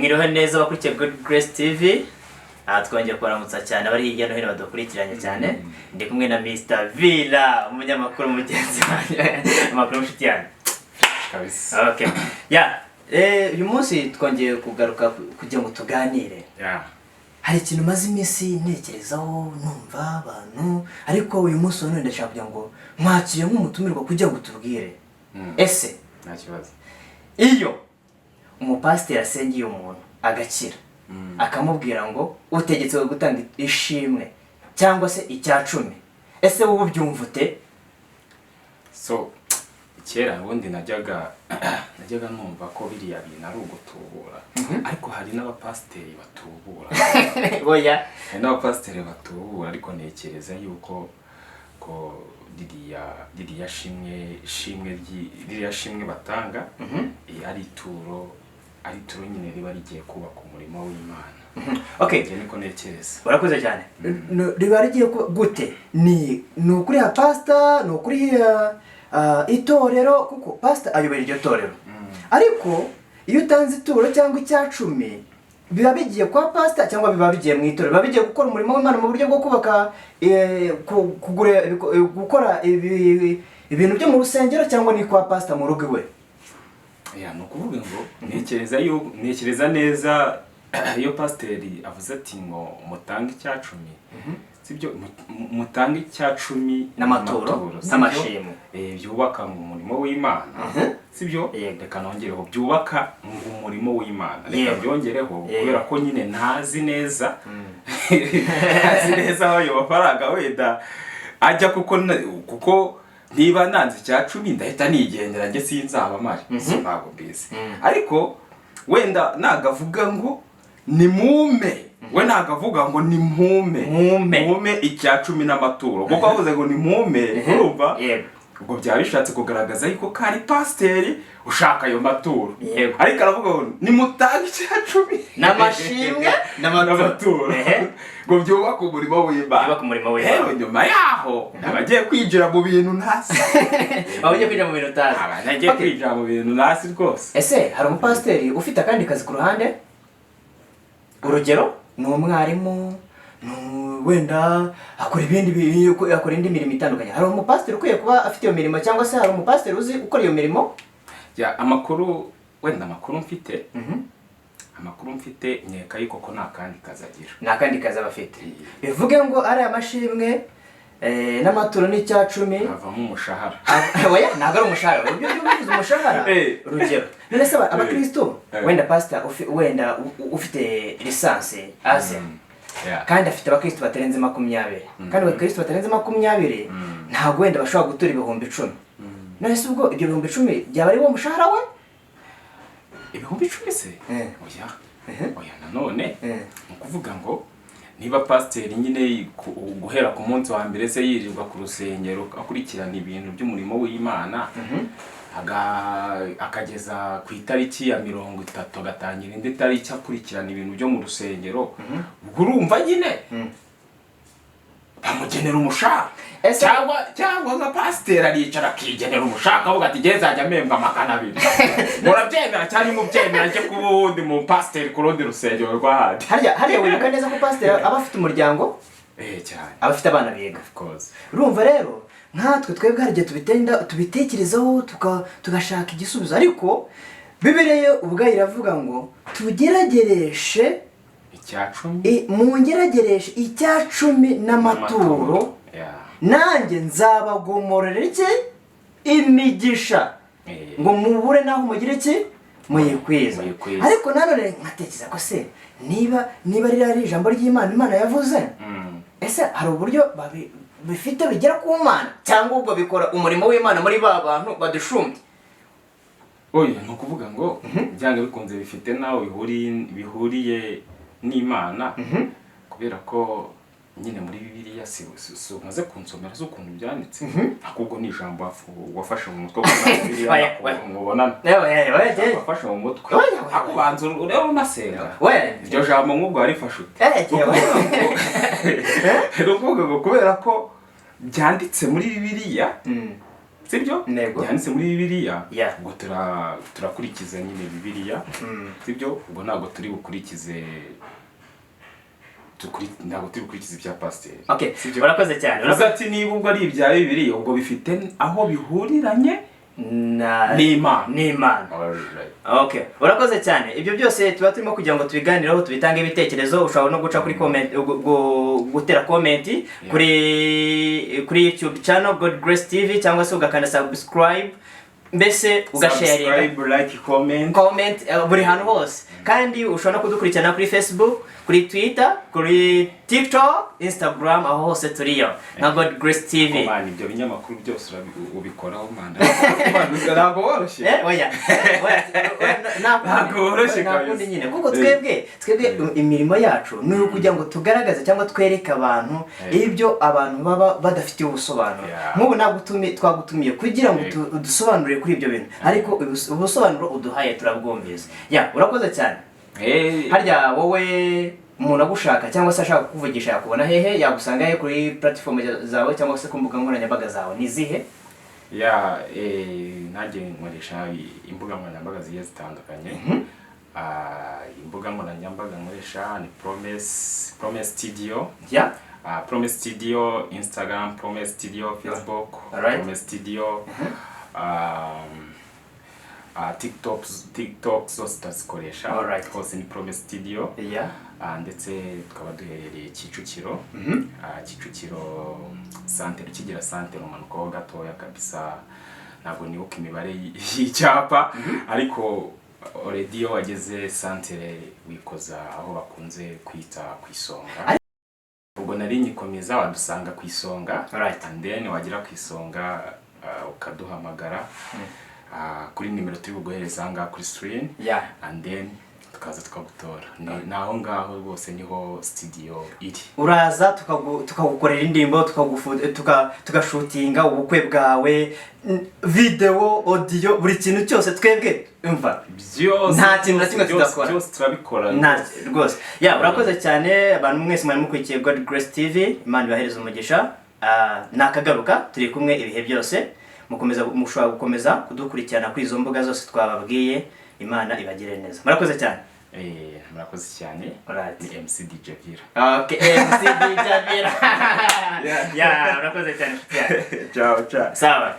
Mwiriwe neza bakurikiye Good Grace TV. Twongeye kubaramutsa cyane bari hirya no hino badukurikiranye cyane. Ndi kumwe na Mr. Villa, umunyamakuru mugenzi wanjye. Amakuru mushiti yanjye. Kabisa. Okay. Uyu munsi twongeye kugaruka kugira ngo tuganire. Hari ikintu maze iminsi ntekerezaho numva abantu, ariko uyu munsi none ndashaka kugira ngo mwakire nk'umutumirwa kugira ngo tubwire. Ese nta kibazo. Iyo umupasiteri asengeye umuntu agakira akamubwira ngo utegetse gutanga ishimwe cyangwa se icyacumi, ese wowe ubyumva ute? So kera ubundi najyaga numva ko biriya bintu ari ugutubura, ariko hari n'abapasiteri batubura. Oya, hari n'abapasiteri batubura, ariko ntekereza yuko ko ririya shimwe batanga ari ituro nyine riba rigiye kubaka umurimo w'Imana. Okay, niko ntekereza. Barakoze cyane. Riba rigiye gute? Ni ukuri ha pastor, ni ukuri itorero, kuko pastor ayobora iryo torero. Ariko iyo utanze ituro cyangwa icyacumi, biba bigiye kwa pastor cyangwa biba bigiye mu itorero, biba bigiye gukora umurimo w'Imana mu buryo bwo kubaka gukora ibintu byo mu rusengero, cyangwa ni kwa pastor mu rugo iwe. No kuvuga ngo ntekereza neza iyo pasiteri avuze ati ngo mutange icyacumi, sibyo, mutange icyacumi n'amaturo n'amashimwe byubaka mu murimo w'Imana, sibyo, reka nongereho byubaka mu murimo w'Imana, reka byongereho kubera ko nyine ntazi neza aho ayo mafaranga wenda ajya, kuko niba nanze icyacumi ndahita nigendera njye sinzaba mari, ntabwo mbizi. Ariko wenda nagavuga ngo ni mume, we nagavuga ngo ni mume icyacumi n'amaturo, kuko avuze ngo ni mume, urumva ubwo byaba bishatse kugaragaza yuko kari pasiteri ushaka ayo maturo. Ariko aravuga ngo ni mutange icyacumi n'amashimwe n'amaturo ngo byubaka umurimo w'Imana. Rero nyuma yaho abagiye kwinjira mu bintu ntasi. Abagiye kwinjira mu bintu ntasi. Abagiye kwinjira mu bintu ntasi rwose. Ese hari umupasiteri ufite akandi kazi ku ruhande? Urugero ni umwarimu, wenda akora indi mirimo itandukanye. Hari umupasiteri ukwiye kuba afite iyo mirimo, cyangwa se hari umupasiteri uzi ukora iyo mirimo? Amakuru mfite nkeka yuko ko nta kandi kazi agira. Nta kandi kazi aba afite. Bivuge ngo ari amashimwe n'amaturo n'icyacumi avamo umushahara. Oya, ntabwo ari umushahara. Ibyo bivuze umushahara. Urugero, none se abakristo wenda pastor wenda ufite lisansi aze, kandi afite abakristo batarenze 20, kandi abakristo batarenze 20 ntabwo wenda bashobora gutura 10,000. None se ubwo ibyo 10,000 byaba ari wo mushahara we? 10,000 se? Oya, nanone ukuvuga ngo niba pasiteri nyine guhera ku munsi wa mbere se yirirwa ku rusengero akurikirana ibintu by'umurimo w'Imana, akageza ku itariki ya 30 agatangira indi tariki akurikirana ibintu byo mu rusengero, ubwo urumva nyine bamugenera umushahara. Cyangwa nka pasiteri aricara akigenera umushahara akavuga ati ngiye nzajya mpembwa 200. Murabyemera cyane mubyemera njye kuba uwundi mu pasiteri ku rundi rusengero rwahandi? Hariya wibuka neza ko pasiteri aba afite umuryango? Cyane. Aba afite abana biga. Of course. Urumva rero nkatwe twebwe hari igihe tubitekerezaho tugashaka igisubizo, ariko Bibiliya ubwayo iravuga ngo tugeragereshe icyacumi, mungeragereshe icyacumi n'amaturo, nanjye nzabagomorera iki? Imigisha, ngo mubure naho mugire iki? Muyikwiza. Ariko nanone nkatekereza ko se niba ari ijambo ry'Imana Imana yavuze, ese hari uburyo bifite bigera ku Mana, cyangwa ubwo bikora umurimo w'Imana muri ba bantu badushumbye? Oya, ni ukuvuga ngo byanga bikunze bifite nawe bihuriye n'Imana, kubera ko nyine muri Bibiliya si umaze kunsomera z'ukuntu byanditse, ahubwo ni ijambo wafashe mu mutwe mubonana. Wafashe mu mutwe akubanza rero unasenga, iryo jambo nk'ubwo warifashe ute? Ni ukuvuga ngo kubera ko byanditse muri Bibiliya, sibyo Nego. yanditse muri bibiliya Yeah. ubwo turakurikiza nyine bibiliya sibyo ubwo ntabwo turi bukurikize ntabwo turi bukurikize ibya pasiteri. Okay, urakoze cyane. Ati niba ubwo ari ibya bibiliya ubwo bifite aho bihuriranye n'Imana. Okay, urakoze cyane. Ibyo byose tuba turimo kugira ngo tubiganireho, tubitange ibitekerezo. Ushobora no guca kuri comment, gutera comment kuri YouTube channel God Grace TV, cyangwa se ugakanda subscribe, mbese ugasharinga, like, comment buri hantu hose. Kandi ushobora no kudukurikirana kuri Facebook, kuri Twitter, kuri TikTok, Instagram, aho hose turiyo nka God Grace TV. Man, ibyo binyamakuru byose ubikoraho manda. Ntabwo woroshye. Oya. Ntabwo woroshye kabisa. Nyine kuko twebwe imirimo yacu ni ukugira ngo tugaragaze cyangwa twereke abantu ibyo abantu baba badafitiye ubusobanuro. Nk'ubu twagutumiye kugira ngo dusobanurire kuri ibyo bintu, ariko ubusobanuro uduhaye turabwumvise. Urakoze cyane. Harya wowe umuntu agushaka cyangwa se ashaka kukuvugisha yakubona hehe, yagusanga he kuri platform zawe cyangwa se ku mbuga nkoranyambaga zawe ni zihe? Nanjye nkoresha imbuga nkoranyambaga zigiye zitandukanye. Imbuga nkoranyambaga nkoresha ni Promise Studio. Promise Studio, Instagram, Promise Studio, Facebook, Promise Studio, TikTok zose tuzikoresha. Hose ni Promise Studio. Ndetse tukaba duherereye Kicukiro. Kicukiro santere, kigira santere umanuka ho gatoya kabisa. Ntabwo nibuka imibare y'icyapa, ariko already yo wageze santere wikoza aho bakunze kwita ku Isonga. Ubwo nari nyikomeza wadusanga ku Isonga, and then wagera ku Isonga ukaduhamagara kuri nimero turi buguhereza hanga kuri screen, and then tukaza tukagutora. Naho ngaho rwose niho studio iri. Uraza tukagukorera indimbo, tugashutinga ubukwe bwawe, video, audio, buri kintu cyose twebwe umva byose, nta kintu na kimwe tudakora, byose turabikora rwose. Urakoze cyane abantu mwese mwari mukurikiye God Grace TV. Imana ibahereze umugisha. Nakagaruka turi kumwe ibihe byose. Mushobora gukomeza kudukurikirana kuri izo mbuga zose twababwiye. Imana ibagire neza. Murakoze cyane. Murakoze cyane. Ni MC DJ Vira. Okay, MC DJ Vira. Murakoze cyane. Ciao. Sawa.